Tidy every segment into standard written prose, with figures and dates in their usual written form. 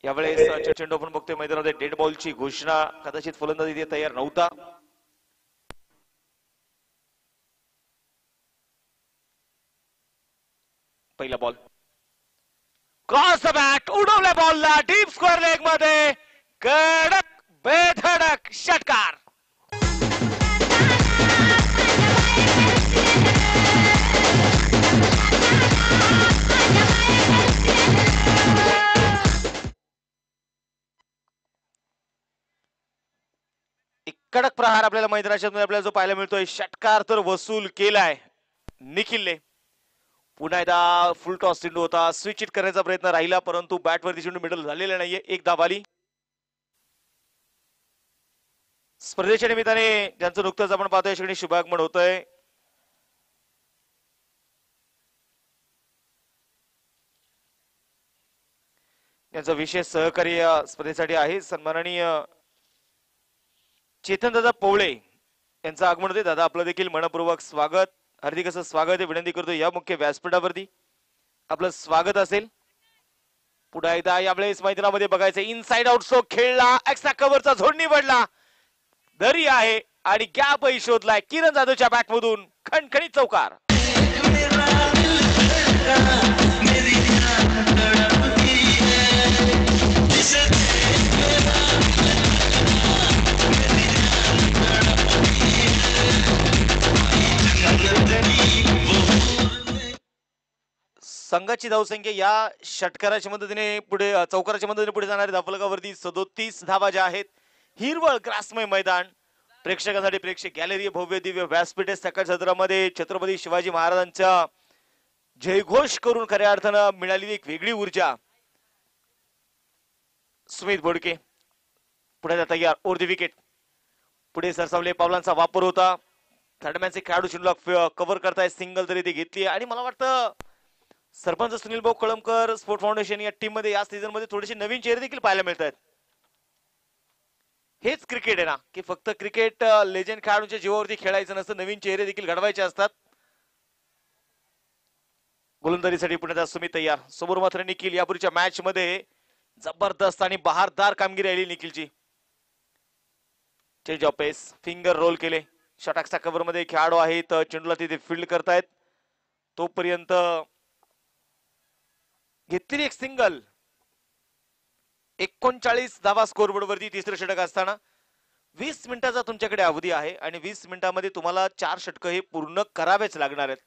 यावेळेस चेंडू आपण बघतोय मैदानामध्ये डेड बॉलची घोषणा, कदाचित फलंदाजी इथे तयार नव्हता. पहिला बॉल क्रॉस द बॅट, उडवल्या बॉलला डीप स्क्वेअर लेग मध्ये, कडक बेधडक षटकार. कडक प्रहार आपल्याला मैदानाच्या आपल्याला जो पाहायला मिळतोय. षटकार तर वसूल केलाय निखिलने. पुन्हा एकदा फुल टॉस चेंडू होता, स्विच इट करण्याचा प्रयत्न राहिला, परंतु बॅटवरती चेंडू मिडल झालेला नाहीये. एक धाव आली. स्पर्धेच्या निमित्ताने ज्यांचं नुकतंच आपण पाहतोय श्रेणी शुभागमन होतंय. यांचं विशेष सहकार्य स्पर्धेसाठी आहे सन्माननीय चेतन दादा पोवळे यांचं आगमन होते. दादा आपलं देखील मनपूर्वक स्वागत, हार्दिक असं स्वागत आहे. विनंती करतो या मुख्य व्यासपीठावरती आपलं स्वागत असेल. पुन्हा एकदा यावेळेस मैदानामध्ये बघायचं, इनसाइड आउट स्ट्रोक खेळला, एक्स्ट्रा कव्हरचा झोन निवडला, धरी आहे आणि गॅपही शोधलाय. किरण जाधवच्या बॅटमधून खणखणीत चौकार. संघाची धावसंख्या या षटकाराच्या मदतीने पुढे, चौकाराच्या मदतीने पुढे जाणारे धावफलकावरती 37 धावा ज्या आहेत. हिरवळ ग्रासमय मैदान, प्रेक्षकांसाठी प्रेक्षक गॅलरी, भव्य दिव्य व्यासपीठ. सकाळ सत्रामध्ये छत्रपती शिवाजी महाराजांचा जयघोष करून खऱ्या अर्थानं मिळालेली एक वेगळी ऊर्जा. सुमित बोडके पुढे जाता तयार, ओर द विकेट. पुढे सरसावले पावलांचा वापर होता. थर्डमॅनचे खेळाडू चेंडूला कव्हर करताय, सिंगल तरी ती घेतली. आणि मला वाटतं सरपंच सुनील भाऊ कळमकर स्पोर्ट फाउंडेशन या टीम मध्ये या सीझन मध्ये थोडेसे नवीन चेहरे देखील पाहायला मिळत आहेत. हेच क्रिकेट आहे ना, की फक्त क्रिकेट लेजंड खेळाडूंच्या जीवावरती खेळायचं नसतं, नवीन चेहरे देखील घडवायचे असतात. गोलंदाजीसाठी पुण्याचा सुमित तयार, समोर मात्र निखिल. यापूर्वीच्या मॅच मध्ये जबरदस्त आणि बहारदार कामगिरी राहिली निखिलची. Change of pace, finger roll केले, षटकाचा कव्हर मध्ये खेळाडू आहेत, चेंडूला तिथे फील्ड करतायत. तोपर्यंत घेतलेली एक सिंगल. 39 धावा स्कोरबोर्ड वरती तिसरं षटक असताना 20 मिनिटाचा तुमच्याकडे अवधी आहे आणि 20 मिनिटांमध्ये तुम्हाला 4 षटकं हे पूर्ण करावेच लागणार आहेत.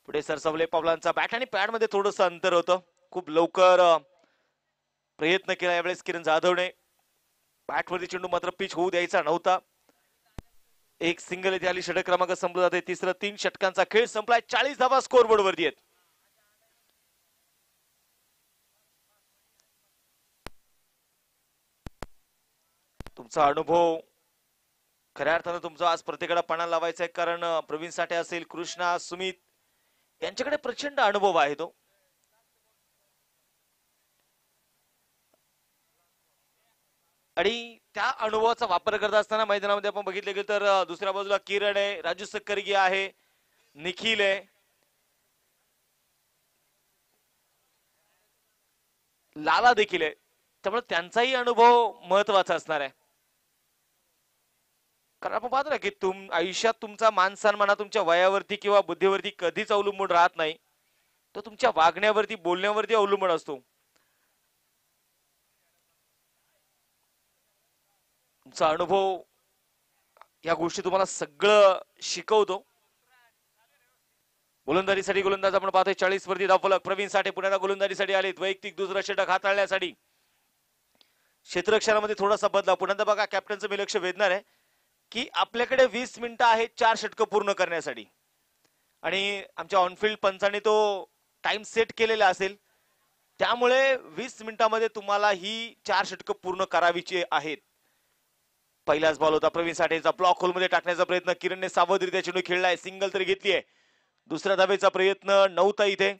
पुढे सरसावले पावलांचा बॅट आणि पॅड मध्ये थोडंसं अंतर होतं. खूप लवकर प्रयत्न केला यावेळेस किरण जाधवने. बॅटवरती चेंडू मात्र पिच होऊ द्यायचा नव्हता. एक सिंगल इथे आली, षटक क्रमांक संपला जाते. तिसरं 3 षटकांचा खेळ संपलाय. 40 धावा स्कोरबोर्ड वरती आहेत. तुमचा अनुभव खऱ्या अर्थानं तुमचा आज प्रत्येकाला पणा लावायचा आहे, कारण प्रवीण साठे असेल, कृष्णा, सुमित यांच्याकडे प्रचंड अनुभव आहे तो. आणि त्या अनुभवाचा वापर करत असताना मैदानामध्ये आपण बघितले गेलं तर दुसऱ्या बाजूला किरण आहे, राजू सक्करगी आहे, निखिल आहे, लाला देखील आहे. त्यामुळे त्यांचाही अनुभव महत्वाचा असणार आहे. कारण आपण पाहतो ना की आयुष्यात तुमचा मान सन्मान तुमच्या वयावरती किंवा बुद्धीवरती कधीच अवलंबून राहत नाही, तो तुमच्या वागण्यावरती, बोलण्यावरती अवलंबून असतो. तुमचा अनुभव या गोष्टी तुम्हाला सगळं शिकवतो. गोलंदाजीसाठी गोलंदाज आपण पाहतोय 40 वरती धावफलक. प्रवीण साठे पुण्याला गोलंदाजीसाठी आलेत. वैयक्तिक दुसरं षटक हाताळण्यासाठी क्षेत्ररक्षणामध्ये थोडासा बदलाव. पुन्हा बघा कॅप्टनचं मी लक्ष वेधणार आहे की आपल्याकडे 20 मिनिटं आहेत 4 षटकं पूर्ण करण्यासाठी आणि आमच्या ऑनफिल्ड पंचाने तो टाइम सेट केलेला असेल. त्यामुळे 20 मिनिटांमध्ये तुम्हाला ही 4 षटकं पूर्ण करावीची आहेत. पहिलाच बॉल होता प्रवीण साठेचा, ब्लॉक होल मध्ये टाकण्याचा प्रयत्न. किरणने सावधरित्या चेंडू खेळलाय, सिंगल तरी घेतली आहे. दुसऱ्या धावेचा प्रयत्न नव्हता इथे.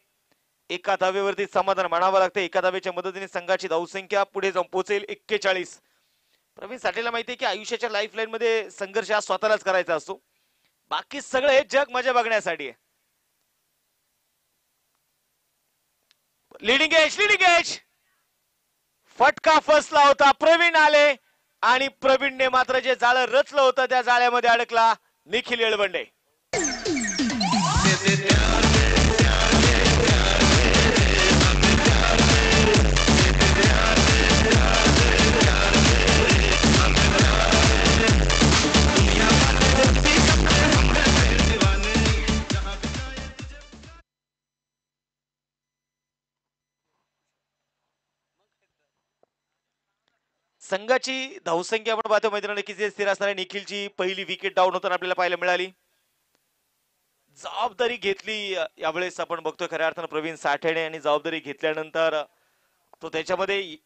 एका धावेवरती समाधान मानावं लागतं. एका धावेच्या मदतीने संघाची धावसंख्या पुढे जाऊन पोहोचेल 41. प्रवीण साठेला माहिती आहे की आयुष्याच्या लाईफ लाईन मध्ये संघर्ष हा स्वतःलाच करायचा असतो, बाकी सगळं हे जग मजा बघण्यासाठी आहे. लिडिंग एज फटका फसला होता, प्रवीण आले आणि प्रवीणने मात्र जे जाळं रचलं होतं त्या जाळ्यामध्ये अडकला निखिल येळवंडे. संघाची धावसंख्या आपण पाहतो मैदानात किती स्थिर असणार आहे. निखिलची पहिली विकेट डाऊन होताना आपल्याला पाहायला मिळाली. जबाबदारी घेतली यावेळेस आपण बघतोय खऱ्या अर्थानं प्रवीण साठेने आणि जबाबदारी घेतल्यानंतर तो त्याच्यामध्ये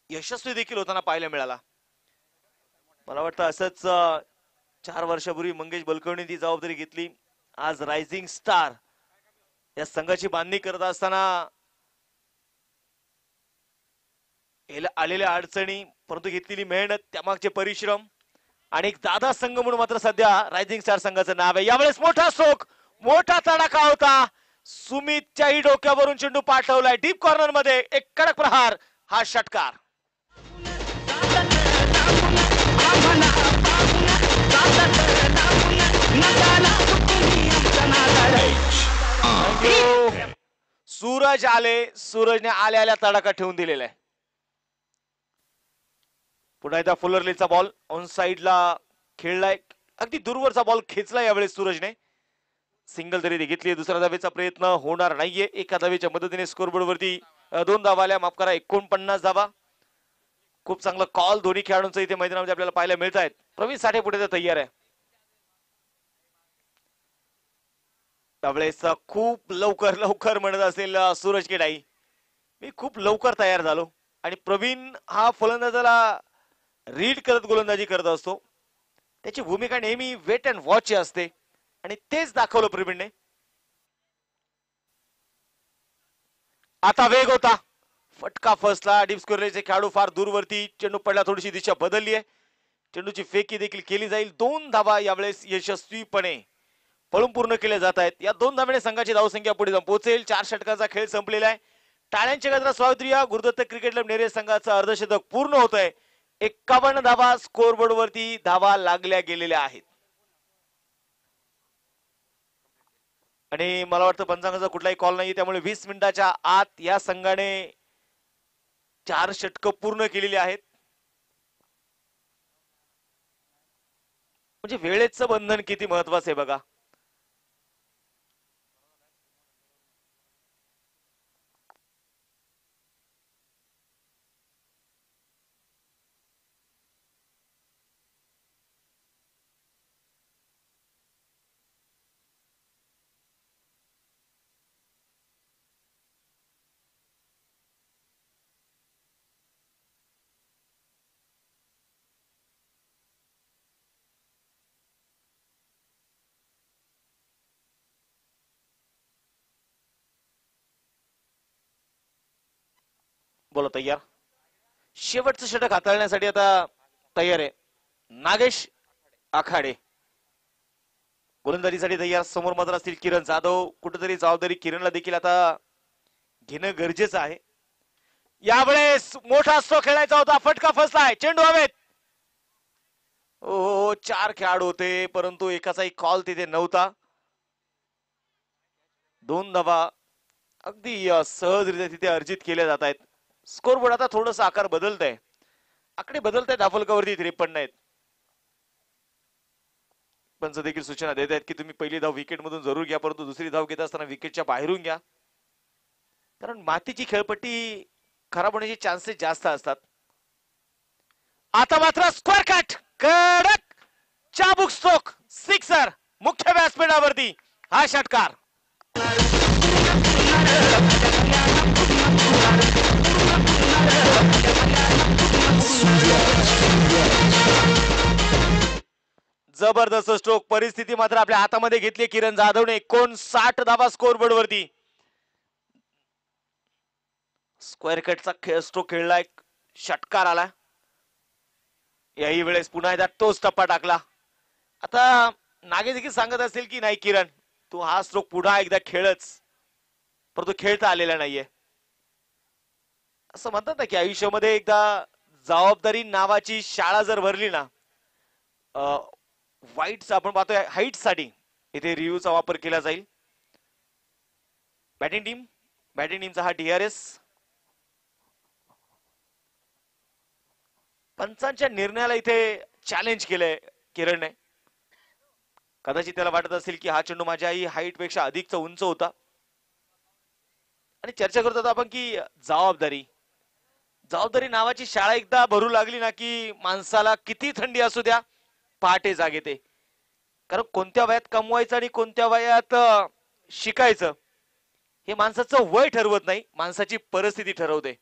यशस्वी देखील होताना पाहायला मिळाला. मला वाटतं असंच 4 वर्षापूर्वी मंगेश बलकवणी ती जबाबदारी घेतली. आज रायझिंग स्टार या संघाची बांधणी करत असताना आलेल्या अडचणी परंतु घेतलेली मेहनत त्यामागचे परिश्रम आणि एक दादा संघ म्हणून मात्र सध्या रायझिंग स्टार संघाचं नाव आहे. यावेळेस मोठा स्ट्रोक, मोठा तडाखा होता. सुमितच्याही डोक्यावरून चेंडू पाठवलाय डीप कॉर्नर मध्ये. एक कडक प्रहार, हा षटकार. सूरज आले, सूरजने आल्या आल्या तडाखा ठेवून दिलेला आहे. पुन्हा एकदा फुलरलीचा बॉल ऑन साइडला खेळलाय, अगदी दूरवरचा बॉल खेचला यावेळेस सूरजने. सिंगल तरी घेतली. दुसऱ्या धावेचा प्रयत्न होणार नाहीये. एका धावेच्या मदतीने स्कोरबोर्ड वरती 2 धावा आल्या, माफ करा 49 धावा. खूप चांगला कॉल दोन्ही खेळाडूंचा इथे मैदानामध्ये आपल्याला पाहायला मिळत आहेत. प्रवीण साठे पुढे तयार आहे. त्यावेळेस खूप लवकर लवकर म्हणत असेल सूरज केडाई, मी खूप लवकर तयार झालो. आणि प्रवीण हा फलंदाजाला रीड करत गोलंदाजी करत असतो. त्याची भूमिका नेहमी वेट अँड वॉच असते आणि तेच दाखवलं प्रवीणने. आता वेग होता, फटका फसला. डीप स्कोरचे खेळाडू फार दूरवरती, चेंडू पडला, थोडीशी दिशा बदलली आहे. चेंडूची फेकी देखील केली जाईल. 2 धावा यावेळेस यशस्वीपणे पळून पूर्ण केल्या जात आहेत. या 2 धाव्याने संघाची धावसंख्या पुढे जाऊन पोहोचेल. 4 षटकाचा खेळ संपलेला आहे. टाळ्यांच्या गजरात स्वागत. गुरुदत्त क्रिकेट क्लब नेरे संघाचं अर्धशतक पूर्ण होत आहे. 51 धावा स्कोरबोर्ड वरती धावा लागल्या गेलेल्या आहेत. आणि मला वाटतं पंचांगाचा कुठलाही कॉल नाही, त्यामुळे 20 मिनिटाच्या आत या संघाने 4 षटक पूर्ण केलेली आहेत. म्हणजे वेळेचं बंधन किती महत्वाचं आहे बघा. बोला तयार. शेवटचं षटक हाताळण्यासाठी आता तयार आहे नागेश आखाडे. गोलंदाजीसाठी तयार. समोर मात्र असतील किरण जाधव. कुठेतरी जबाबदारी किरणला देखील आता घेणं गरजेचं आहे. यावेळेस मोठा स्ट्रोक खेळायचा होता, फटका फसलाय. चेंडू हवेत. हो 4 खेळाडू होते परंतु एकाचाही कॉल तिथे नव्हता. 2 धावा अगदी सहजरित्या तिथे अर्जित केल्या जात आहेत. स्कोरबोर्ड आता थोडस आकार बदलत आहे, आकडे बदलत आहेत. धाफलकावरती 53 आहेत. पंच देखील सूचना देत आहेत की तुम्ही पहिली धाव विकेट मधून जरूर घ्या, परंतु दुसरी धाव घेत असताना विकेटच्या बाहेरून घ्या, कारण मातीची खेळपट्टी खराब होण्याचे चान्सेस जास्त असतात. आता मात्र स्क्वेअर कट, कडक चाबूक स्ट्रोक, सिक्सर मुख्य व्यासपीठावरती, हा षटकार. जबरदस्त स्ट्रोक. परिस्थिती मात्र आपल्या हातामध्ये घेतली किरण जाधवने. 59 धावा स्कोरबोर्ड वरती. स्क्वेअर कटचा स्ट्रोक खेळला, एक षटकार आला. याही वेळेस पुन्हा एकदा तोच टप्पा टाकला. आता नागे देखील सांगत असेल की नाही किरण, तू हा स्ट्रोक पुन्हा एकदा खेळच, परंतु खेळता आलेला नाहीये. असं म्हणतात ना की आयुष्यामध्ये एकदा जबाबदारी नावाची शाळा जर भरली ना, वाईट्स आपण पाहतोय हाईट साठी इथे रिव्ह्यूचा वापर केला जाईल. बॅटिंग टीमचा हा DRS. पंचांच्या निर्णयाला इथे चॅलेंज केलंय किरणने. कदाचित त्याला वाटत असेल की हा चेंडू माझ्याही हाईट पेक्षा अधिकचा उंच होता. आणि चर्चा करत होतो आपण की जबाबदारी नावाची शाळा एकदा भरू लागली ना की माणसाला किती थंडी असू द्या पहाटे जाग येते. कारण कोणत्या वयात कमवायचं आणि कोणत्या वयात शिकायचं हे माणसाचं वय ठरवत नाही, माणसाची परिस्थिती ठरवते.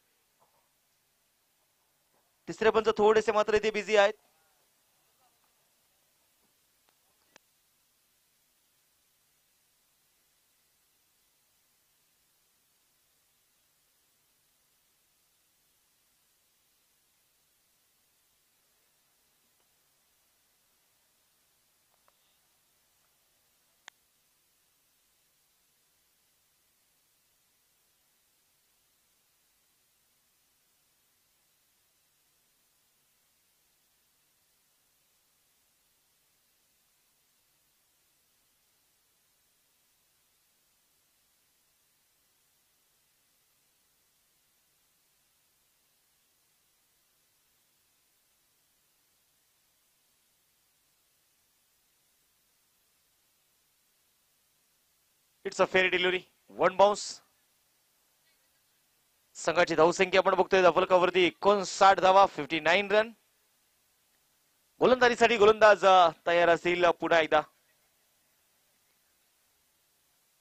तिसरे पंच थोडेसे मात्र इथे बिझी आहेत. It's a fair delivery, one bounce. संघाची धावसंख्या आपण बघतोय धावफलकावरती 59 धावा, 59 रन. गोलंदाजीसाठी गोलंदाज तयार असतील पुन्हा एकदा.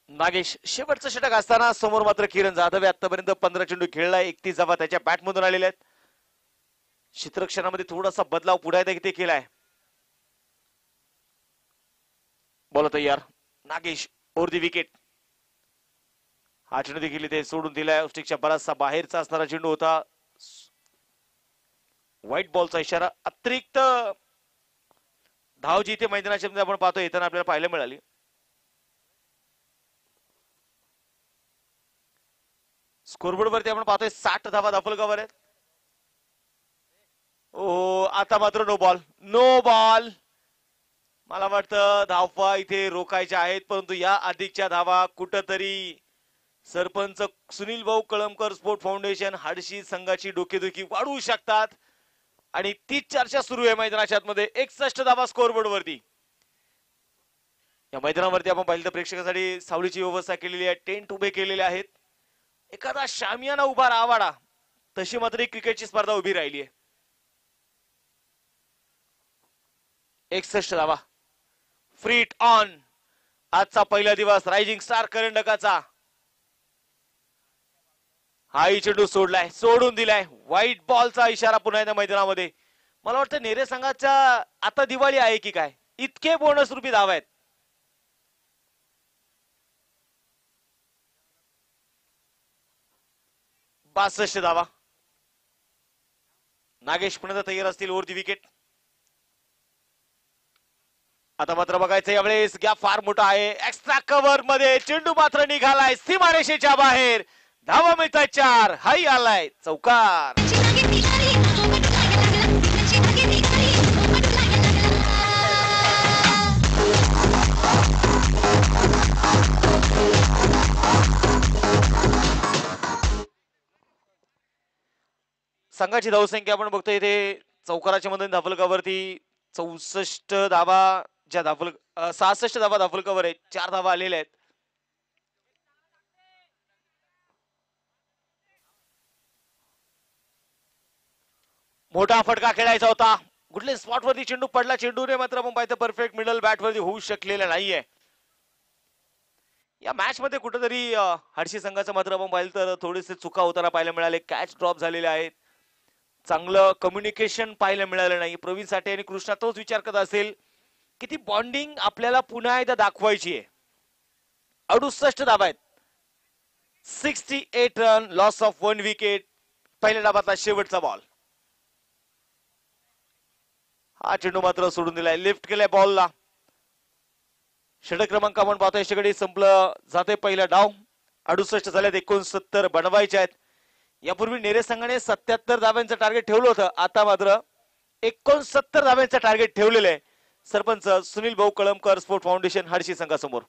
नागेश शेवटचं षटक असताना समोर मात्र किरण जाधव आतापर्यंत 15 चेंडू खेळलाय, 31 धावा त्याच्या बॅट मधून आलेल्या आहेत. क्षेत्रक्षणामध्ये थोडासा बदलाव पुढे इथे केलाय. बोला तयार नागेश ओर दी विकेट. हा चेंडू देखील इथे सोडून दिलाय. स्टिकच्या बराचसा बाहेरचा असणारा चेंडू होता. व्हाईट बॉलचा इशारा. अतिरिक्त धाव जी इथे मैदानाच्या मध्ये आपण पाहतो येताना आपल्याला पाहायला मिळाली. स्कोरबोर्ड वरती आपण पाहतोय 60 धावा धावफलकावर आहेत. ओ आता मात्र नो बॉल, नो बॉल. मला वाटतं धावा इथे रोखायच्या आहेत, परंतु या अधिकच्या धावा कुठंतरी सरपंच सुनील भाऊ कळमकर स्पोर्ट फाउंडेशन हडशी संघाची डोकेदुखी वाढवू शकतात. आणि तीच चर्चा सुरू आहे मैदानाच्या आतमध्ये. 61 धावा स्कोरबोर्ड वरती. या मैदानावरती आपण पाहिलं तर प्रेक्षकांसाठी सावलीची व्यवस्था केलेली आहे, टेंट उभे केलेले आहेत. एखादा शामियाना उभा राहावाडा तशी मात्र एक क्रिकेटची स्पर्धा उभी राहिली आहे. 61 धावा, फ्रीट ऑन. आजचा पहिला दिवस रायझिंग स्टार करंडकाचा. हाही चेंडू सोडलाय, सोडून दिलाय. व्हाईट बॉलचा इशारा पुन्हा एकदा मैदानामध्ये. मला वाटतं नेरे संघाच्या आता दिवाळी आहे की काय, इतके बोनस रुपी धावा आहेत. बासष्ट धावा. नागेश पुन्हा तयार असतील वरती विकेट. आता मात्र बघायचं यावेळेस गॅप फार मोठा आहे. एक्स्ट्रा कव्हर मध्ये चेंडू मात्र निघालाय सीमारेषेच्या बाहेर. धावा मिळतात 4. हाही आलाय चौकार. संघाची धावसंख्या आपण बघतोय इथे चौकाराच्या मध्ये धावफलकावरती 64 धावा, ज्या 66 धावा धावफलकावर आहेत. 4 धावा आलेल्या आहेत. मोठा फटका खेळायचा होता. कुठल्या स्पॉट वरती चेंडू पडला. चेंडूने मात्र आपण पाहिजे परफेक्ट मिडल बॅट वरती होऊ शकलेला नाहीये. या मॅच मध्ये कुठेतरी हर्षी संघाचं मात्र आपण पाहिलं तर थोडेसे चुका होताना पाहायला मिळाले. कॅच ड्रॉप झालेले आहेत. चांगलं कम्युनिकेशन पाहायला मिळालं नाही. प्रवीण साठे आणि कृष्णा तोच विचार करत असेल की ती बॉन्डिंग आपल्याला पुन्हा एकदा दाखवायची आहे. 68 धावा आहेत, 68 रन, लॉस ऑफ 1 विकेट. पहिल्या डावातला शेवटचा बॉल. हा चेंडू मात्र सोडून दिलाय, लिफ्ट केलाय बॉलला. षटक क्रमांक आपण पाहतोय याच्याकडे संपलं जाते पहिला डाव. 68 झाल्यात, 69 बनवायचे आहेत. यापूर्वी नेरे संघाने 77 धाब्यांचं टार्गेट ठेवलं होतं, आता मात्र 69 धाब्यांचं टार्गेट ठेवलेलं आहे सरपंच सुनील भाऊ कळमकर स्पोर्ट फाउंडेशन हडशी संघासमोर.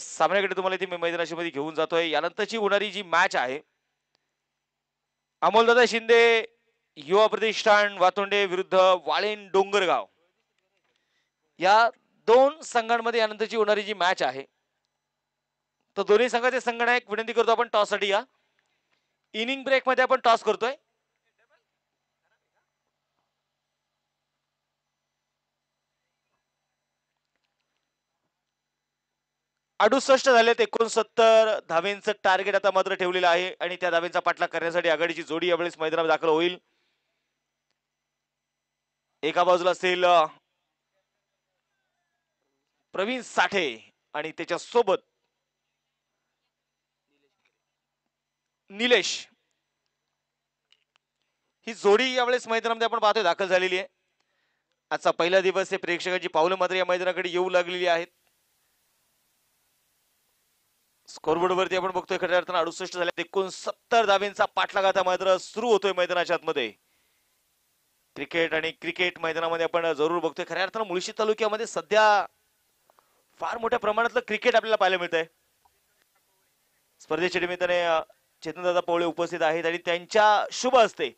सामन्याकडे तुम्हाला ती मैदानाशी मध्ये घेऊन जातोय. यानंतरची होणारी जी मॅच आहे अमोलदादा शिंदे युवा प्रतिष्ठान वातोंडे विरुद्ध वाळेन डोंगरगाव, या दोन संघांमध्ये यानंतरची होणारी जी मॅच आहे तर दोन्ही संघाचे संघनायक विनंती करतो आपण टॉस साठी या. इनिंग ब्रेक मध्ये आपण टॉस करतोय. अडुसष्ट झालेत. 69 धावेंचं टार्गेट आता मात्र ठेवलेलं आहे आणि त्या धावेंचा पाठलाग करण्यासाठी आघाडीची जोडी यावेळेस मैदानात दाखल होईल. एका बाजूला असेल प्रवीण साठे आणि त्याच्या सोबत निलेश. ही जोडी यावेळेस मैदानामध्ये आपण पाहतोय दाखल झालेली आहे. आजचा पहिला दिवस आहे. प्रेक्षकांची पावलं मात्र या मैदानाकडे येऊ लागलेली आहेत. स्कोरबोर्ड वरती आपण बघतोय खऱ्या अर्थानं 68 झाले. 69 धावेंचा पाठलाग आता मात्र सुरू होतोय मैदानाच्या आतमध्ये. क्रिकेट आणि क्रिकेट मैदानामध्ये आपण जरूर बघतोय. खऱ्या अर्थानं मुळशी तालुक्यामध्ये सध्या फार मोठ्या प्रमाणातलं क्रिकेट आपल्याला पाहायला मिळत आहे. स्पर्धेच्या निमित्ताने चेतनदादा पवळे उपस्थित आहेत आणि त्यांच्या शुभ हस्ते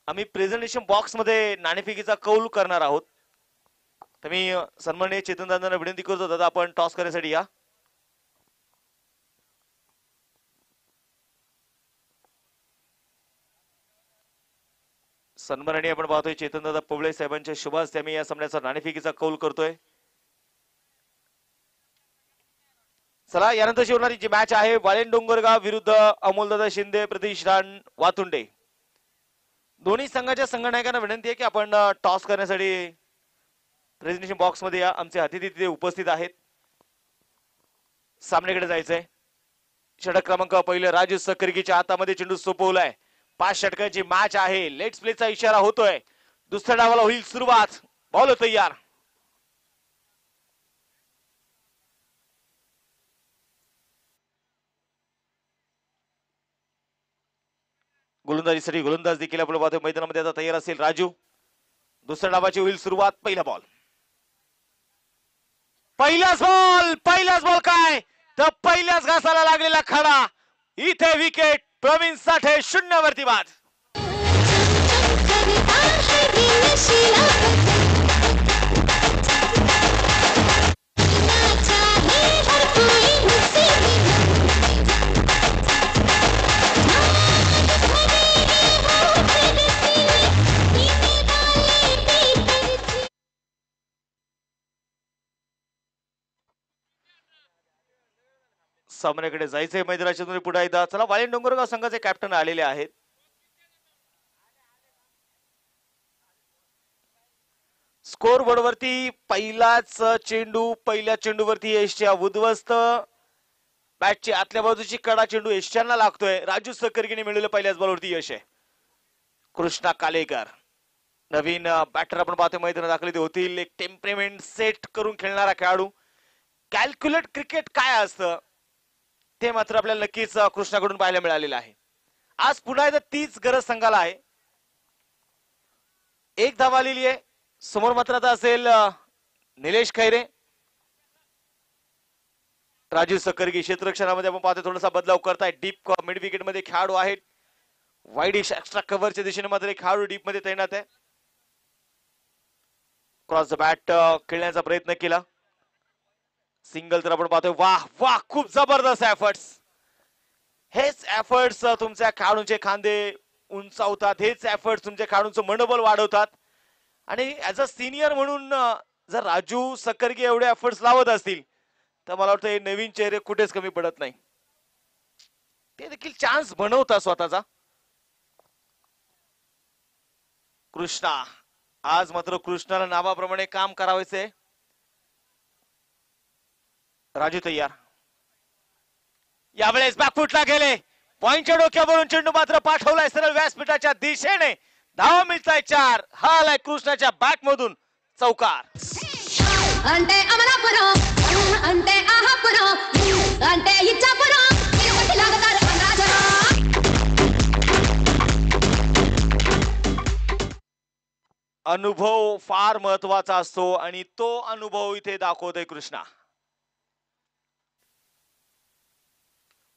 आम्ही प्रेझेंटेशन बॉक्स मध्ये नाणेफेकीचा कौल करणार आहोत. तर मी सन्माननीय चेतनदादांना विनंती करतो, दादा आपण टॉस करण्यासाठी या. सन्माननीय आपण पाहतोय चेतनदादा पवळे साहेबांच्या शुभ हस्ते आम्ही या सामन्याचा नाणेफेकीचा कौल करतोय. चला यानंतरची होणारी जी मॅच आहे वाळेन डोंगरगाव विरुद्ध अमोलदादा शिंदे प्रतिष्ठान वातुंडे. दोन्ही संघाच्या संघनायकांना विनंती आहे की आपण टॉस करण्यासाठी प्रेझेंटेशन बॉक्स मध्ये या. आमचे अतिथी तिथे उपस्थित आहेत. सामन्याकडे जायचंय. षटक क्रमांक पहिले राजू सकर्गीच्या हातामध्ये चेंडू सोपवलाय. 5 षटकांची मॅच आहे. लेट्स प्लेचा इशारा होतोय. दुसऱ्या डावाला होईल सुरुवात. बॉल तयार. गोलंदाजीसाठी गोलंदाज देखील आपण पाहतोय मैदानामध्ये आता तयार असेल राजू. दुसऱ्या डावाची होईल सुरुवात. पहिला बॉल. पहिलाच बॉल काय तर पहिल्याच घासाला लागलेला खडा. इथे विकेट. प्रवीण साठे 0 वरती बाद. सामन्याकडे जायचंय मैदानाच्या पुढे एकदा. चला वाळेन डोंगरगाव संघाचे कॅप्टन आलेले आहेत. स्कोर बोर्ड वरती पहिलाच चेंडू. पहिल्या चेंडूवरती यशच्या उद्ध्वस्त बॅटची आतल्या बाजूची कडा चेंडू यशांना लागतोय. राजू सकर्गीने मिळवलं पहिल्याच बॉलवरती यश आहे. कृष्णा कालेकर नवीन बॅटर आपण पाहतोय मैदानात दाखल होतील. एक टेम्परेमेंट सेट करून खेळणारा खेळाडू. कॅल्क्युलेट क्रिकेट काय असतं ते मात्र आपल्याला नक्कीच कृष्णाकडून पाहायला मिळालेलं आहे. आज पुन्हा एकदा तीच गरज संघाला आहे. एक धाव आलेली आहे. समोर मात्र आता असेल निलेश खैरे. राजू सकर्गी क्षेत्ररक्षणामध्ये आपण पाहतोय थोडासा बदलाव करताय. डीप मिड विकेट मध्ये खेळाडू आहेत. वाईडिश एक्स्ट्रा कव्हरच्या दिशेने मात्र खेळाडू डीप मध्ये तैनात आहे. क्रॉस द बॅट खेळण्याचा प्रयत्न केला. सिंगल तर आपण पाहतोय. वाह वाह खूप जबरदस्त एफर्ट्स. हेच एफर्ट्स तुमच्या खेळाडूंचे खांदे उंचावतात. हेच एफर्ट्स तुमच्या खेळाडूंचं मनोबल वाढवतात. आणि ऍज अ सिनियर म्हणून जर राजू सकर्गी एवढे एफर्ट्स लावत असतील तर मला वाटतं हे नवीन चेहरे कुठेच कमी पडत नाही. ते देखील चान्स बनवतात स्वतःचा. कृष्णा आज मात्र कृष्णाला नावाप्रमाणे काम करावायचंय. राजू तयार. यावेळेस बॅकफुटला गेले. पॉइंटच्या डोक्यावरून चेंडू मात्र पाठवलाय सरळ व्यासपीठाच्या दिशेने. धावा मिळताय 4. हा आलाय कृष्णाच्या बॅट मधून चौकार. अंटे अमलापुरम अंटे आहापुरम अंटे इच्छापुरम तिरुपती लागतार अंदाजरा. अनुभव फार महत्वाचा असतो आणि तो अनुभव इथे दाखवतोय कृष्णा.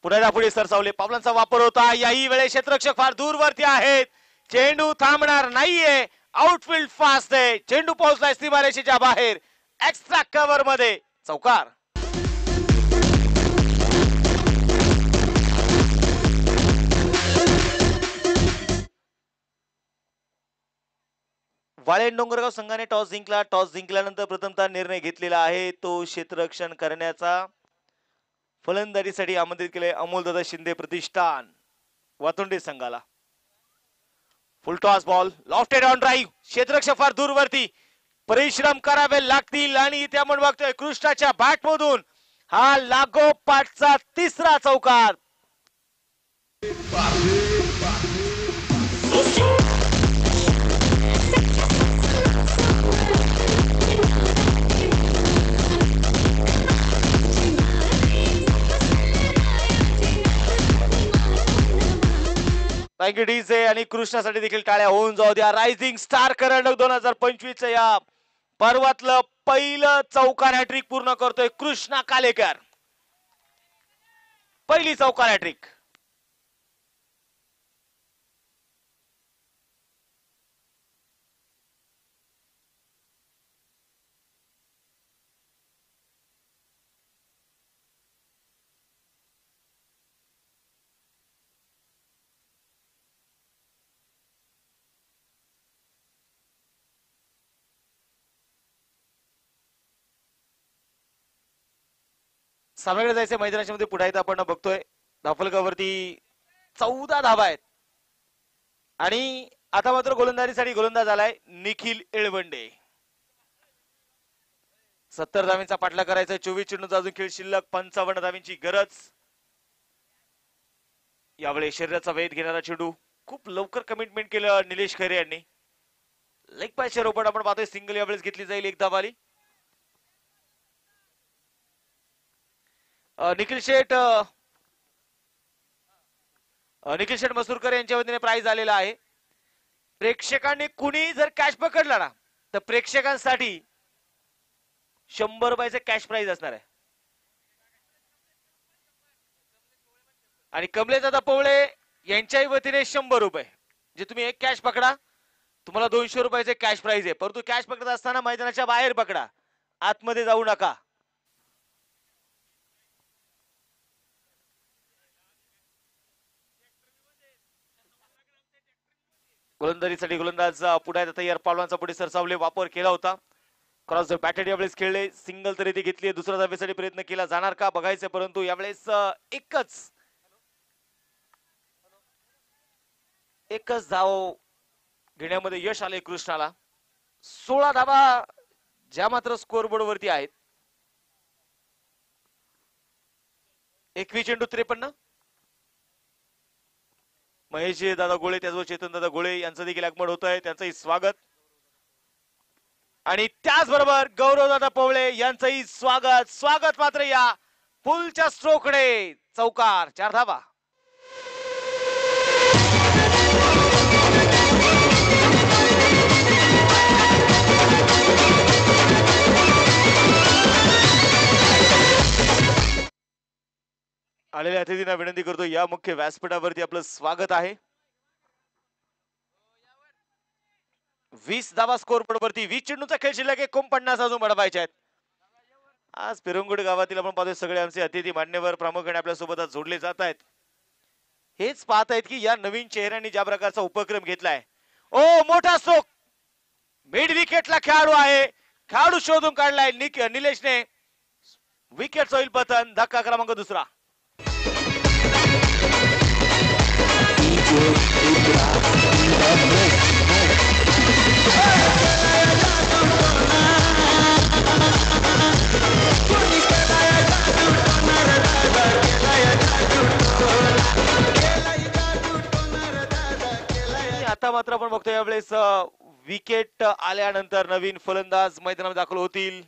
पुन्हा पुढे सरसावले. पावलांचा वापर होता. याही वेळेस क्षेत्ररक्षक फार दूरवरती आहेत. चेंडू थांबणार नाहीये. आउटफील्ड फास्ट आहे. चेंडू पोहोचलाय सीमारेषेच्या बाहेर. एक्स्ट्रा कव्हर मध्ये चौकार. वाळेन डोंगरगाव संघाने टॉस जिंकला. टॉस जिंकल्यानंतर प्रथमतः निर्णय घेतलेला आहे तो क्षेत्ररक्षण करण्याचा. फलंदाजीसाठी आमंत्रित केले अमोलदादा शिंदे प्रतिष्ठान वातुंडे संघाला. Full toss ball lofted on drive. क्षेत्ररक्षक फार दूरवरती. परिश्रम करावे लागतील आणि इथे आपण बघतोय कृष्णाच्या बॅट मधून हा लागोपाठचा तिसरा चौकार. Thank you DJ. आणि कृष्णासाठी देखील टाळ्या होऊन जाऊ द्या. रायझिंग स्टार करंडक 2025 या पर्वातलं पहिलं चौकार हॅट्रिक पूर्ण करतोय कृष्णा कालेकर. पहिली चौकार हॅट्रिक. सामन्याकडे जायचे मैदानाच्या मध्ये पुढे आपण बघतोय धावफलकावरती 14 धावा आहेत. आणि आता मात्र गोलंदाजीसाठी गोलंदाज आलाय निखिल एळवंडे. 70 धावांचा पाठला करायचा. 24 चेंडूचा अजून खेळ शिल्लक. 55 धावांची गरज. यावेळी शरीराचा वेध घेणारा चेंडू. खूप लवकर कमिटमेंट केलं निलेश खैरे यांनी. लेग पायच्या रोपट आपण पाहतोय. सिंगल यावेळेस घेतली जाईल. एक धाव आली. निखिल शेठ मसूरकर यांच्या वतीने प्राइज आलेला आहे. प्रेक्षकांनी कुणी जर कॅश पकडला ना तर प्रेक्षकांसाठी 100 रुपयाचे कॅश प्राइज असणार आहे. आणि कमलेश दादा पवळे यांच्याही वतीने 100 रुपये. जे तुम्ही एक कॅश पकडा तुम्हाला 200 रुपयाचे कॅश प्राइज आहे. परंतु कॅश पकडत असताना मैदानाच्या बाहेर पकडा. आतमध्ये जाऊ नका. गोलंदाजीसाठी गोलंदाज पुढे तयार. पावलांचा पुढे सरसावले. वापर केला होता. क्रॉस बॅटेड यावेळेस खेळले. सिंगल तरी ती घेतली. दुसऱ्या धावेसाठी प्रयत्न केला जाणार का बघायचं. परंतु यावेळेस एकच धाव घेण्यामध्ये यश आले कृष्णाला. 16 धावा ज्या मात्र स्कोअरबोर्ड वरती आहेत. एकवी चेंडू 53. महेश दादा गोळे त्याचबरोबर चेतन दादा गोळे यांचं देखील आगमन होत आहे, त्यांचंही स्वागत. आणि त्याचबरोबर गौरव दादा पवळे यांचंही स्वागत. स्वागत मात्र या पुलच्या स्ट्रोककडे. चौकार, 4 धावा. आलेल्या अतिथींना विनंती करतो, या मुख्य व्यासपीठावरती आपलं स्वागत आहे. 20 धावा स्कोर बोर्ड वरती. 20 चेंडूचा खेळ शिल्लक आहे, 49 अजून बडवायचे आहेत. आज पिरंगुड गावातील आपण पाहतोय सगळे आमचे अतिथी मान्यवर प्रामुख्याने आपल्या सोबत जोडले जात आहेत. हेच पाहत आहेत की या नवीन चेहऱ्यांनी ज्या प्रकारचा उपक्रम घेतलाय. ओ मोठा स्ट्रोक, मिड विकेटला खेळाडू आहे, खेळाडू शोधून काढलाय निलेशने. विकेट होईल पतन. धक्का क्रमांक दुसरा. आता मात्र आपण बघतोय यावेळेस विकेट आल्यानंतर नवीन फलंदाज मैदानात दाखल होतील.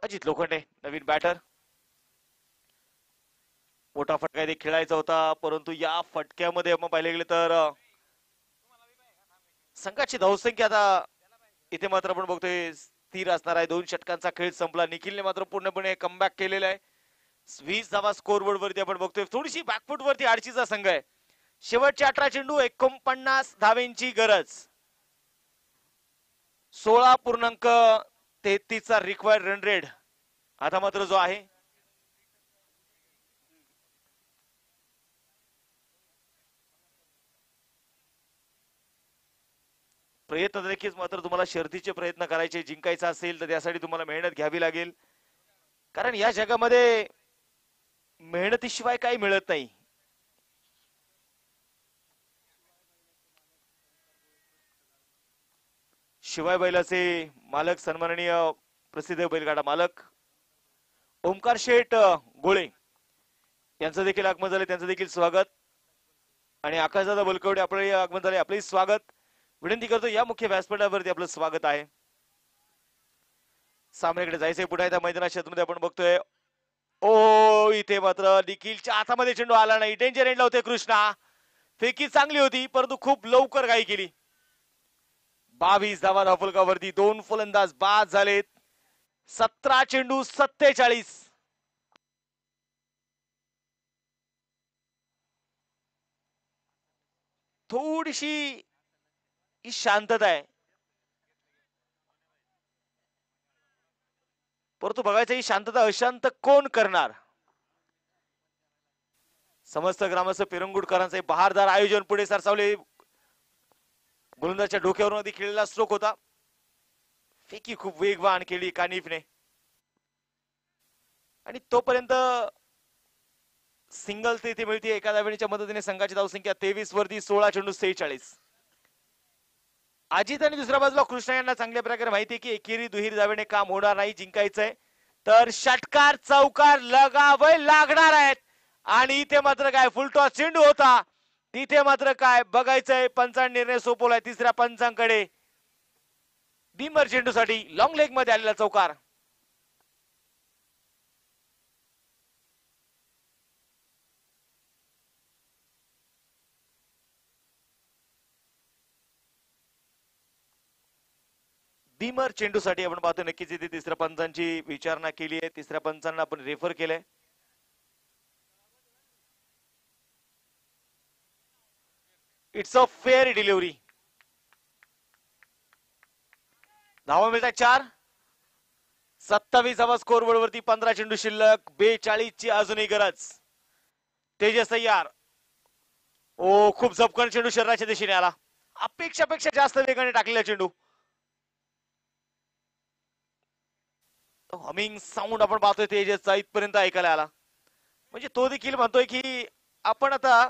अजित लोखंडे नवीन बॅटर. मोठा फटका इथे खेळायचा होता, परंतु या फटक्यामध्ये आपण पाहिले गेले तर संघाची धावसंख्या आता इथे मात्र आपण बघतोय स्थिर असणार आहे. 2 षटकांचा खेळ संपला. निखिलने मात्र पूर्णपणे कमबॅक केलेला आहे. 20 धावा स्कोर बोर्ड वरती आपण बघतोय. थोडीशी बॅकफुट वरती आडशीचा संघ आहे. शेवटचे 18 चेंडू, 49 धावेंची गरज. 16.33 चा रिक्वायर्ड रन रेट आता मात्र जो आहे. प्रयत्न देखील मात्र तुम्हाला शर्तीचे प्रयत्न करायचे. जिंकायचं असेल तर त्यासाठी तुम्हाला मेहनत घ्यावी लागेल, कारण या जगामध्ये मेहनतीशिवाय काही मिळत नाही. शिवाय बैलाचे मालक सन्माननीय प्रसिद्ध बैलगाडा मालक ओमकार शेठ गोळे यांचं देखील आगमन झाले, त्यांचं देखील स्वागत. आणि आकाशदादा बलकवडे आपले आगमन झाले, आपले स्वागत. विनंती करतो या मुख्य व्यासपीठावरती आपलं स्वागत आहे. सामन्याकडे जायचंय पुढे त्या मैदाना क्षेत्रामध्ये आपण बघतोय. ओ इथे मात्र निखिलच्या हातामध्ये चेंडू आला नाही. डेंजर एंडला होते कृष्णा. फेकी चांगली होती परंतु खूप लवकर घाई केली. 22 धावा धावफलकावरती. 2 फलंदाज बाद झालेत. 17 चेंडू 47. थोडीशी शांतता आहे, परंतु बघायचं ही शांतता अशांत कोण करणार. समस्त ग्रामस्थ पिरंगुडकरांचे बहारदार आयोजन पुढे सरसावले. गोलंदाजच्या डोक्यावरून आधी खेळलेला स्ट्रोक होता. फेकी खूप वेगवान केली कानिफने आणि तोपर्यंत सिंगल ते इथे मिळते. एका धावेच्या मदतीने संघाची धावसंख्या 23 वरती. 16 चेंडू 46. अजित आणि दुसऱ्या बाजूला कृष्णा यांना चांगल्या प्रकारे माहिती आहे की एकेरी दुहेरी धावेने काम होणार नाही. जिंकायचंय तर षटकार चौकार लगावे लागणार आहेत. आणि इथे मात्र काय फुलटॉस चेंडू होता. तिथे मात्र काय बघायचंय. पंचांनी निर्णय सोपवलाय तिसऱ्या पंचांकडे. बीमर चेंडूसाठी लॉंग लेग मध्ये आलेला चौकार. बीमर चेंडूसाठी आपण पाहतो नक्कीच इथे तिसऱ्या पंचांची विचारणा केली आहे. तिसऱ्या पंचांना आपण रेफर केलंय. It's a fair delivery. धावा मिळतात 4. 27 धावा स्कोर बोर्ड वरती. 15 चेंडू शिल्लक. 42 ची अजूनही गरज. तेजस तयार. ओ खूप झपकन चेंडू शरीराच्या दिशेने आला. अपेक्षापेक्षा जास्त वेगाने टाकलेला चेंडू. हमिंग साऊंड आपण पाहतोय तेजसचा इथपर्यंत ऐकायला आला. म्हणजे तो देखील म्हणतोय की आपण आता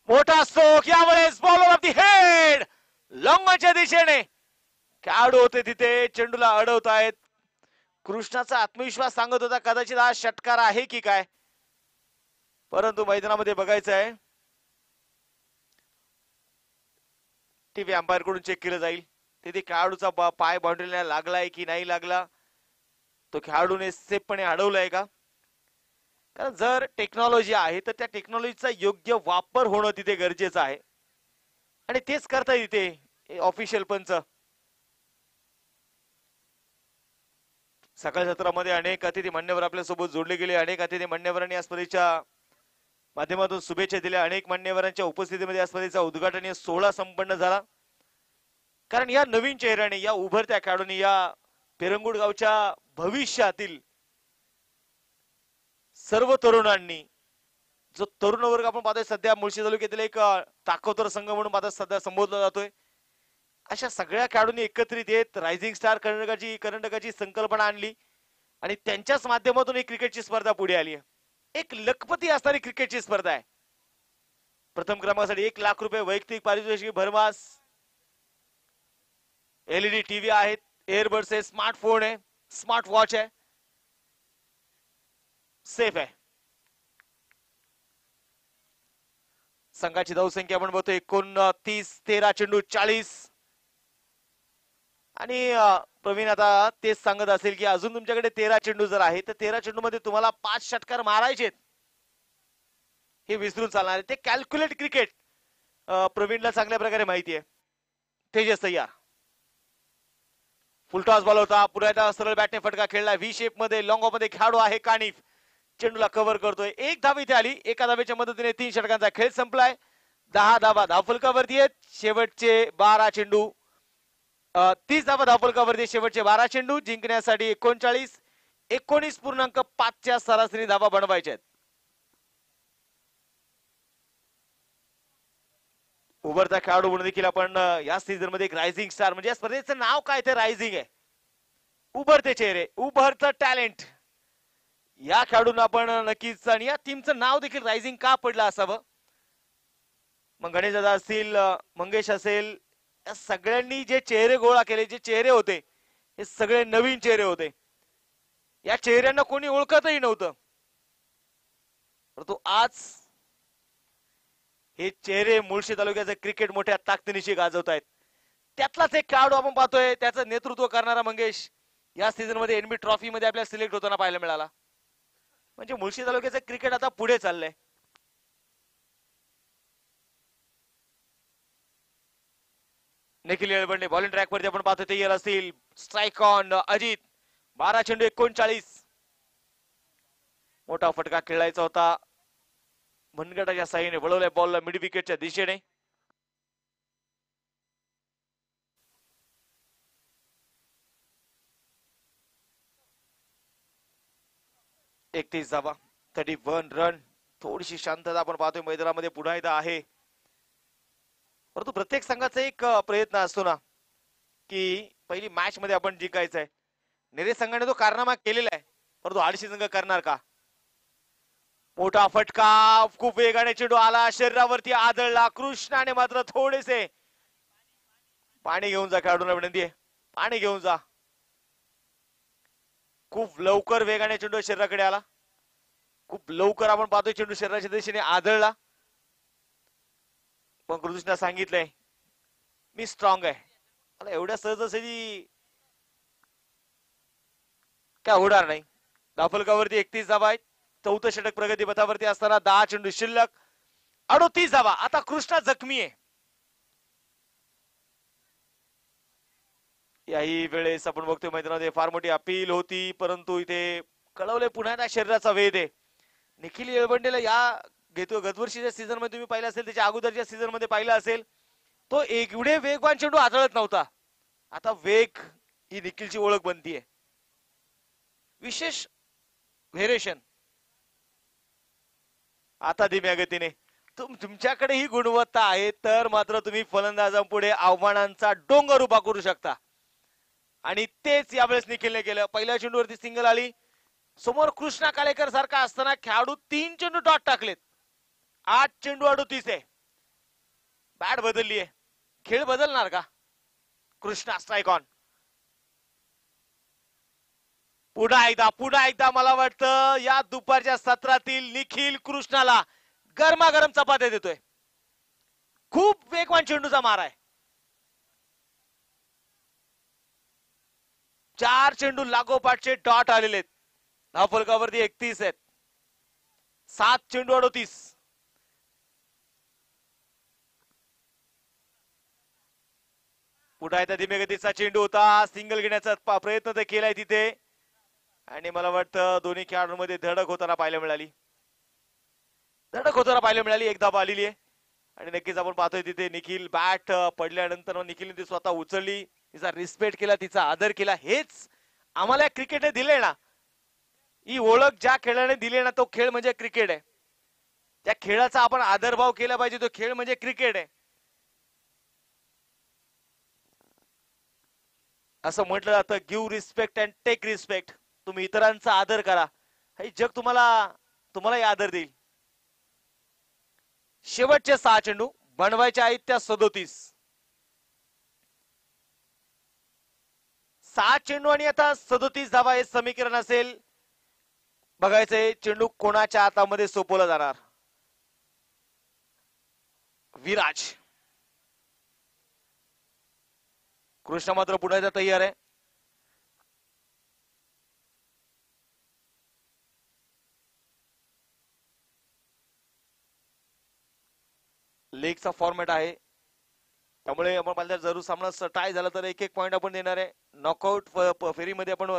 मोठा स्ट्रोक यावेळेस बॉलवरती हेड लॉंगच्या दिशेने खेळाडू होते तिथे चेंडूला अडवतायत. कृष्णाचा आत्मविश्वास सांगत होता कदाचित हा षटकार आहे की काय, परंतु मैदानामध्ये बघायचं आहे. टीव्ही अंपायर कडून चेक केलं जाईल तिथे खेळाडूचा पाय बाउंड्रीला लागलाय की नाही लागला, तो खेळाडूने सेफपणे अडवलाय का. कारण जर टेक्नॉलॉजी आहे तर त्या टेक्नॉलॉजीचा योग्य वापर होणं तिथे गरजेचं आहे आणि तेच करता येते ऑफिशियल पंच. सकाळ सत्रामध्ये अनेक अतिथी मान्यवर आपल्या सोबत जोडले गेले. अनेक अतिथी मान्यवरांनी या स्पर्धेच्या माध्यमातून शुभेच्छा दिल्या. अनेक मान्यवरांच्या उपस्थितीमध्ये या स्पर्धेचा उद्घाटनीय सोहळा संपन्न झाला. कारण या नवीन चेहऱ्याने, या उभरत्या खेळाडूंनी, या पेरंगुड गावच्या भविष्यातील सर्व तरुणांनी, जो तरुण वर्ग आपण पाहतोय सध्या मुळशी तालुक्यातील एक ताकदवर संघ म्हणून पाहता सध्या संबोधला जातोय, अशा सगळ्या खेळाडूंनी एकत्रित येत रायझिंग स्टार कर्नाटकाची संकल्पना आणली आणि त्यांच्याच माध्यमातून एक क्रिकेटची स्पर्धा पुढे आली आहे. एक लखपती असणारी क्रिकेटची स्पर्धा आहे. प्रथम क्रमांकासाठी 1 लाख रुपये वैयक्तिक पारितोषिक भरमास, एलईडी टीव्ही आहेत, एअरबड्स आहे, स्मार्टफोन आहे, स्मार्ट वॉच आहे, सेफ आहे. संघाची धावसंख्या आपण बघतो 29, 13 चेंडू 40. आणि प्रवीण आता तेच सांगत असेल की अजून तुमच्याकडे 13 चेंडू जर आहे तर 13 चेंडू मध्ये तुम्हाला 5 षटकार मारायचे, हे विसरून चालणार आहे. ते कॅल्क्युलेट क्रिकेट प्रवीणला चांगल्या प्रकारे माहिती आहे. तेजस तयार, फुलटॉस बॉल होता, पुढे सरळ बॅटने फटका खेळला. व्ही शेप मध्ये लॉंग ऑफ मध्ये खेळाडू आहे कानिफ, चेंडूला कव्हर करतोय. 1 धाव इथे आली. एका धावेच्या मदतीने 3 षटकांचा खेळ संपलाय. 10 धावा धावफलकावरती आहेत. शेवटचे 12 चेंडू 30 धावा धावफलकावरती, शेवटचे 12 चेंडू जिंकण्यासाठी 19.5च्या सरासरी धावा बनवायच्या आहेत. उभरता खेळाडू म्हणून देखील आपण या सीझन मध्ये एक रायझिंग स्टार, म्हणजे या स्पर्धेचं नाव काय ते रायझिंग आहे. उभरते चेहरे, उभरतं टॅलेंट, या खेळाडूंना आपण नक्कीच, आणि या टीमचं नाव देखील रायझिंग का पडलं असावं. मग गणेश दादा असतील, मंगेश असेल, या सगळ्यांनी जे चेहरे गोळा केले, जे चेहरे होते हे सगळे नवीन चेहरे होते. या चेहऱ्यांना कोणी ओळखतही नव्हतं, परंतु आज हे चेहरे मुळशी तालुक्याचं क्रिकेट मोठ्या ताकदीनिशी गाजवत आहेत. त्यातलाच एक खेळाडू आपण पाहतोय, त्याचं नेतृत्व करणारा मंगेश या सीझन मध्ये एनबी ट्रॉफी मध्ये आपल्याला सिलेक्ट होताना पाहायला मिळाला. म्हणजे मुळशी तालुक्याचं क्रिकेट आता पुढे चाललंय. निखिल येळबंडे बॉलिंग ट्रॅक वरती आपण पाहतो तयार असतील. स्ट्राईक ऑन अजित, 12 चेंडू 39. मोठा फटका खेळायचा होता, मनगटाच्या साह्याने वळवल्या बॉलला मिड विकेटच्या दिशेने. धावा 31 रन. थोडीशी शांतता आपण पाहतोय मैदानामध्ये पुन्हा एकदा आहे, परंतु प्रत्येक संघाचा एक प्रयत्न असतो ना की पहिली मॅच मध्ये आपण जिंकायचंय. नेरे संघाने तो कारनामा केलेला आहे, परंतु आडशी संघ करणार का. मोठा फटका, खूप वेगाने चेंडू आला, शरीरावरती आदळला. कृष्णाने मात्र थोडेसे पाणी घेऊन जा, खेळाडूंना विनंती आहे पाणी घेऊन जा. खूप लवकर वेगाने चेंडू शरीराकडे आला, खूप लवकर आपण पाहतोय चेंडू शरीराच्या दिशेने आदळला. पण कृष्णा सांगितलंय मी स्ट्रॉंग आहे, मला एवढ्या सहजासहजी काय होणार नाही. धावफलकावरती 31 धावा आहेत. 4थं षटक प्रगती पथावरती असताना 10 चेंडू शिल्लक, 38 धावा. आता कृष्णा जखमी आहे. याही वेळेस आपण बघतोय मैदानामध्ये फार मोठी अपील होती, परंतु इथे कळवले पुन्हा एकदा शरीराचा वेध आहे. निखिल येळबंडेला या गतवर्षीच्या सीझन मध्ये तुम्ही पाहिलं असेल, त्याच्या अगोदरच्या सीझन मध्ये पाहिलं असेल, तो एवढे वेगवान चेंडू आदळत नव्हता. आता वेग ही निखिलची ओळख बनतीये. विशेष व्हेरिएशन आता धीम्या गतीने तुमच्याकडे ही गुणवत्ता आहे तर मात्र तुम्ही फलंदाजांपुढे आव्हानांचा डोंगर उभा करू शकता आणि तेच यावेळेस निखिलने केलं. पहिल्या चेंडूवरती सिंगल आली. समोर कृष्णा काळेकर सारखा असताना खेळाडू 3 चेंडू डॉट टाकलेत. 8 चेंडू 38 आहे. बॅट बदलली आहे. खेळ बदलणार का? Krishna strike on. पुन्हा एकदा मला वाटतं या दुपारच्या सत्रातील निखिल कृष्णाला गरमागरम चपात्या देतोय. खूप वेगवान चेंडूचा मार आहे. 4 चेंडू लागोपाठचे डॉट आलेले आहेत. धावफलकावरती 31 आहेत. 7 चेंडू 38. पुन्हा एकदा धीमे गतीचा चेंडू होता. सिंगल घेण्याचा प्रयत्न तर केलाय तिथे आणि मला वाटतं दोन्ही खेळाडूंमध्ये धडक होताना पाहायला मिळाली. एक धाव आलेली आहे आणि नक्कीच आपण पाहतोय तिथे निखिल बॅट पडल्यानंतर निखिलने ती स्वतः उचलली, तिचा रिस्पेक्ट केला, तिचा आदर केला. हेच आम्हाला क्रिकेटने दिले ना. ही ओळख ज्या खेळाने दिली ना तो खेळ म्हणजे क्रिकेट आहे. त्या खेळाचा आपण आदरभाव केला पाहिजे. तो खेळ म्हणजे क्रिकेट आहे. असं म्हटलं जातं give respect and take respect. तुम्ही इतरांचा आदर करा, हे जग तुम्हाला आदर देईल. शेवटचे 6 चेंडू बनवायचे आहेत त्या 37. 6 चेंडू आणि आता 37 धावा हे समीकरण असेल. बघायचंय चेंडू कोणाच्या हातामध्ये सोपवला जाणार. विराज. कृष्ण मात्र पुन्हा एकदा तयार आहे. लीगचा फॉर्मॅट आहे त्यामुळे आपण पाहिलं जरूर सामना टाय झाला तर 1-1 पॉइंट आपण देणार आहे. नॉकआउट फेरीमध्ये आपण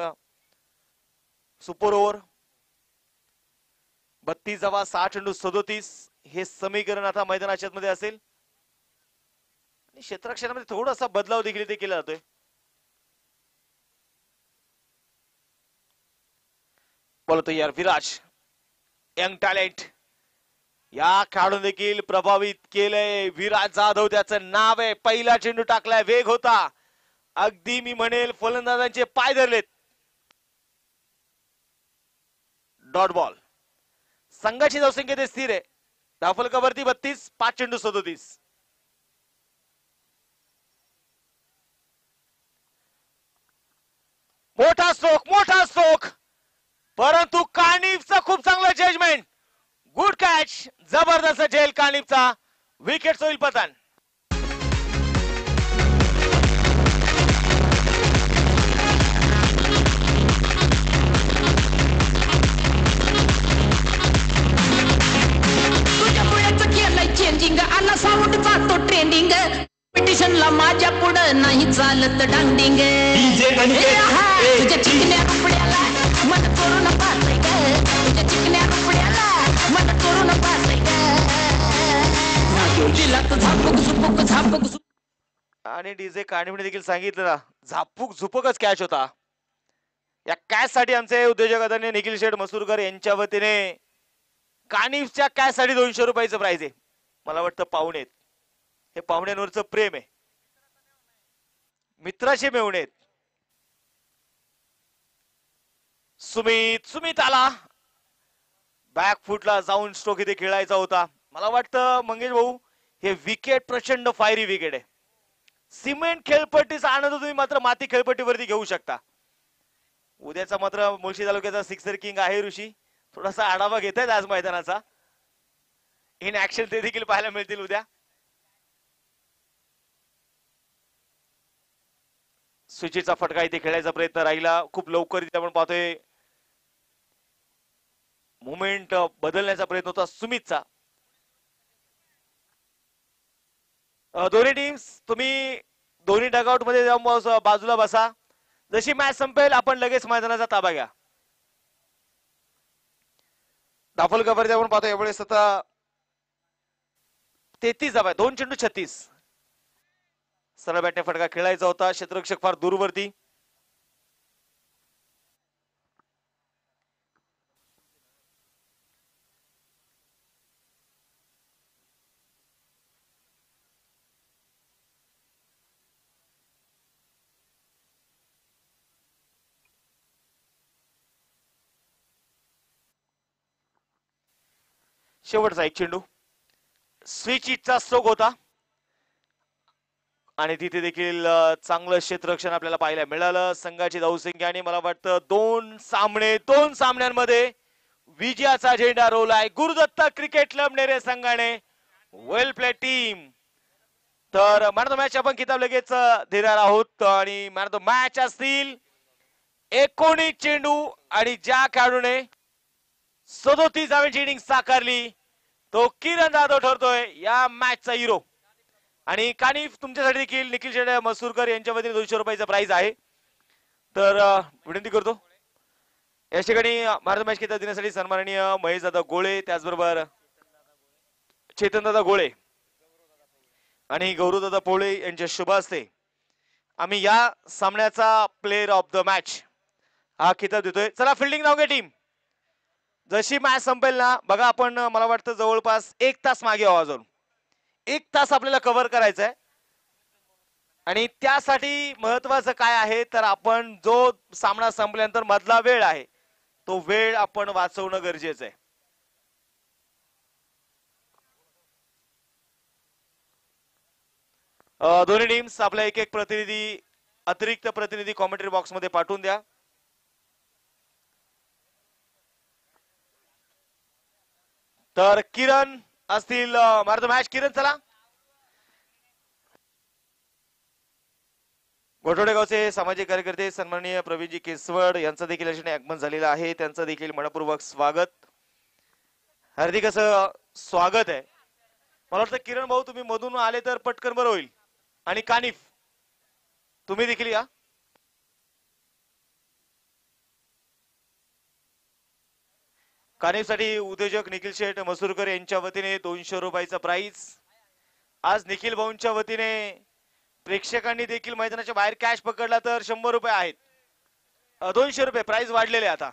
सुपर ओव्हर 32 धावा 6 चेंडू 37 हे समीकरण आता मैदानाच्या मध्ये असेल. आणि क्षेत्ररक्षणामध्ये थोडासा बदलाव देखील ते केला जातोय. बोलतो यार विराज यंग टॅलेंट या खेळाडू देखील प्रभावित केलंय. विराज जाधव त्याचं नाव आहे. पहिला चेंडू टाकलाय, वेग होता. अगदी मी म्हणेल फलंदाजांचे पाय धरलेत. Dot ball. संघाची धावसंख्या ते स्थिर आहे. धावफलकावरती 32, 5 चेंडू 37. मोठा स्ट्रोक परंतु कानिफचा खूप चांगला जजमेंट. Good catch. जबरदस्त झेल कानिफचा. विकेट होईल पतन. चेंजिंग आला साऊंड जातो ट्रेंडिंग. पिटिशनला माझ्या पुढं नाही चालत डांडिंग. तुझ्या चिकन्या रुपड्याला मन करून पाहतय ग. तुझ्या चिकन्या रुपड्याला मन करून पाहतय ग. दिला तर झापूक झुपूक झापूक. आणि डीजे कानिफने देखील सांगितलं ना झापूक झुपूकच कॅच होता. या कॅच साठी आमचे उद्योजक आदरणीय निखिल शेठ मसूरकर यांच्या वतीने कानिफच्या कॅच साठी 200 रुपयाचं प्राइज आहे. मला वाटतं पाहुणे हे पाहुण्यांवरचं प्रेम आहे. मित्राचे मेवणे आहेत. सुमित आला. बॅक फुटला जाऊन स्ट्रोक इथे खेळायचा होता. मला वाटतं मंगेश भाऊ हे विकेट प्रचंड फायरी विकेट आहे. सिमेंट खेळपट्टीचा आनंद तुम्ही मात्र माती खेळपट्टीवरती घेऊ शकता. उद्याचा मात्र मुळशी तालुक्याचा सिक्सर किंग आहे ऋषी. थोडासा आढावा घेत आहेत आज मैदानाचा. इन ऍक्शन ते देखील पाहायला मिळतील उद्या. स्विचचा फटका इथे खेळायचा प्रयत्न राहिला. खूप लवकर इथे आपण पाहतोय मुवमेंट बदलण्याचा प्रयत्न होता सुमितचा. दोन्ही टीम्स तुम्ही दोन्ही डगआउट मध्ये जाऊन बाजूला बसा. जशी मॅच संपेल आपण लगेच मैदानाचा ताबा घ्या. धावफलकावरती आपण पाहतो यावेळेस आता 33 धावा, 2 चेंडू 36. सरळ बॅटने फटका खेळायचा होता. क्षेत्ररक्षक फार दूरवरती. शेवटचा एक चेंडू स्विच हिटचा स्ट्रोक होता आणि तिथे देखील चांगलं क्षेत्ररक्षण आपल्याला पाहायला मिळालं. संघाची धावसंख्या आणि मला वाटतं दोन सामन्यांमध्ये विजयाचा झेंडा रोवलाय गुरुदत्त क्रिकेट क्लब नेरे संघाने. वेल प्ले टीम. तर मॅन ऑफ द मॅच आपण किताब लगेच देणार आहोत आणि मॅन ऑफ द मॅच असतील 19 चेंडू आणि ज्या खेळाडूने 37 धावांची इनिंग साकारली तो किरण जाधव ठरतोय या मॅचचा हिरो. आणि कानिफ तुमच्यासाठी देखील निखिल शेटे मसूरकर यांच्या वतीने 200 रुपयाचा प्राइज आहे. तर विनंती करतो या ठिकाणी भारत मॅच किताब देण्यासाठी सन्माननीय महेश दादा गोळे, त्याचबरोबर चेतन दादा गोळे आणि गौरव दादा पोळे यांच्या शुभ हस्ते आम्ही या सामन्याचा प्लेअर ऑफ द मॅच हा किताब देतोय. चला फिल्डिंग नाव घ्या टीम. जशी मॅच संपेल ना बघा आपण मला वाटतं जवळपास 1 तास मागे आहोत. अजून 1 तास आपल्याला कव्हर करायचा आहे आणि त्यासाठी महत्वाचं काय आहे तर आपण जो सामना संपल्यानंतर मधला वेळ आहे तो वेळ आपण वाचवणं गरजेचं आहे. दोन्ही टीम्स आपला एक एक प्रतिनिधी अतिरिक्त प्रतिनिधी कॉमेंट्री बॉक्स मध्ये पाठवून द्या. तर किरण असतील मारतो मॅच. किरण चला. गोठवडे गावचे सामाजिक कार्यकर्ते सन्माननीय प्रवीणजी केसवड यांचं देखील अशाने आगमन झालेलं आहे. त्यांचं देखील मनपूर्वक स्वागत, हार्दिक असं स्वागत आहे. मला वाटतं किरण भाऊ तुम्ही मधून आले तर पटकन बरं होईल. आणि कानिफ तुम्ही देखील या. कानिफसाठी उद्योजक निखिल शेठ मसूरकर यांच्या वतीने 200 रुपयाचा प्राइज. आज निखिल भाऊंच्या वतीने प्रेक्षकांनी देखील मैदानाच्या बाहेर कॅश पकडला तर 100 रुपये आहेत. 200 रुपये प्राइज वाढलेले आता.